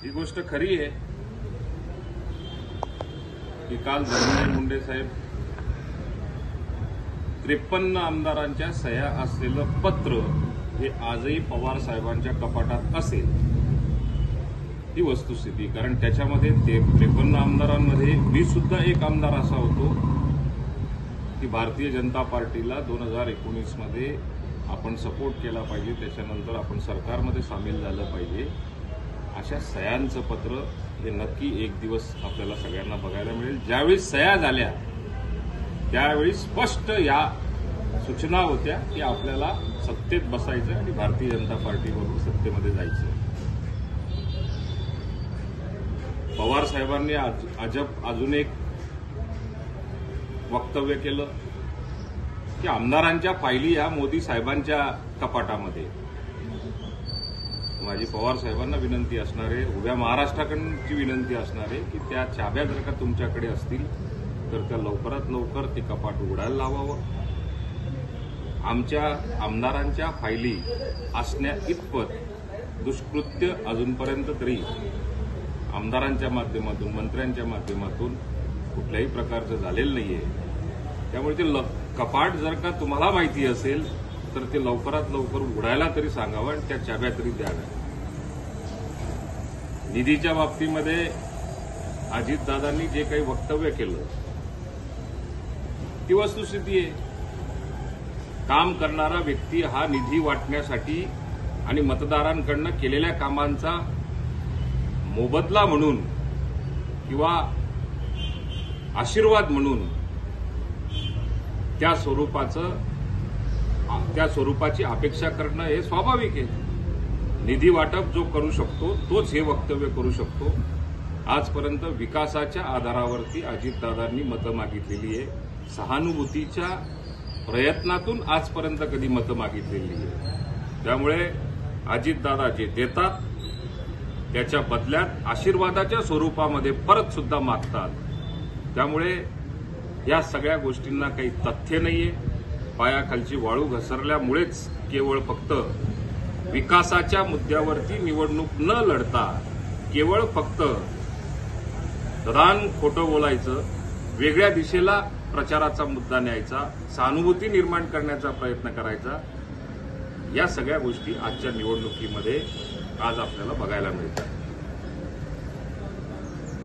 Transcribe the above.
ही गोष्ट खरी आहे की काल धनंजय मुंडे साहेब 53 आमदारांच्या सह्या असलेलं पत्र हे आजही पवार साहेबांच्या कपाटात असेल ही वस्तुस्थिती। कारण त्याच्यामध्ये 53 आमदारांमध्ये मी सुद्धा एक आमदार असा होतो की भारतीय जनता पार्टीला 2019 मध्ये आपण सपोर्ट केला पाहिजे, त्याच्यानंतर आपण सरकारमध्ये सामील झालं पाहिजे, अशा सह्यांचं पत्र हे नक्की एक दिवस आपल्याला सगळ्यांना बघायला मिळेल। ज्यावेळी सह्या झाल्या त्यावेळी स्पष्ट या सूचना होत्या की आपल्याला सत्तेत बसायचं आणि भारतीय जनता पार्टीबरोबर सत्तेमध्ये जायचं। पवार साहेबांनी अजून एक वक्तव्य केलं की आमदारांच्या फायली या मोदी साहेबांच्या कपाटामध्ये। माझी पवार साहेबांना विनंती असणार आहे, उभ्या महाराष्ट्राकडची विनंती असणार आहे की त्या चाब्या जर का तुमच्याकडे असतील तर त्या लवकरात लवकर ते कपाट उघडायला लावावं। आमच्या आमदारांच्या फायली असण्या इतपत दुष्कृत्य अजूनपर्यंत तरी आमदारांच्या माध्यमातून, मंत्र्यांच्या माध्यमातून कुठल्याही प्रकारचं झालेलं नाहीये। त्यामुळे ते कपाट जर का तुम्हाला माहिती असेल तर ते लवकरात लवकर उघडायला तरी सांगावं आणि त्या चाब्या तरी द्याव्या। निधीच्या बाबतीमध्ये अजितदादांनी जे काही वक्तव्य केलं ती वस्तुस्थिती आहे। काम करणारा व्यक्ती हा निधी वाटण्यासाठी आणि मतदारांकडनं केलेल्या कामांचा मोबदला म्हणून किंवा आशीर्वाद म्हणून त्या स्वरूपाची अपेक्षा करणं हे स्वाभाविक आहे। निधी वाटप जो करू शकतो तोच हे वक्तव्य करू शकतो। आजपर्यंत विकासाच्या आधारावरती अजितदादांनी मतं मागितलेली आहे, सहानुभूतीच्या प्रयत्नातून आजपर्यंत कधी मतं मागितलेली आहे। त्यामुळे अजितदादा जे देतात त्याच्या बदल्यात आशीर्वादाच्या स्वरूपामध्ये परत सुद्धा मागतात। त्यामुळे या सगळ्या गोष्टींना काही तथ्य नाहीये। पायाखालची वाळू घसरल्यामुळेच केवळ फक्त विकासाच्या मुद्द्यावरती निवडणूक न लढता केवळ फक्त रान खोटं बोलायचं, वेगळ्या दिशेला प्रचाराचा मुद्दा न्यायचा, सहानुभूती निर्माण करण्याचा प्रयत्न करायचा, या सगळ्या गोष्टी आजच्या निवडणुकीमध्ये आज आपल्याला बघायला मिळतात।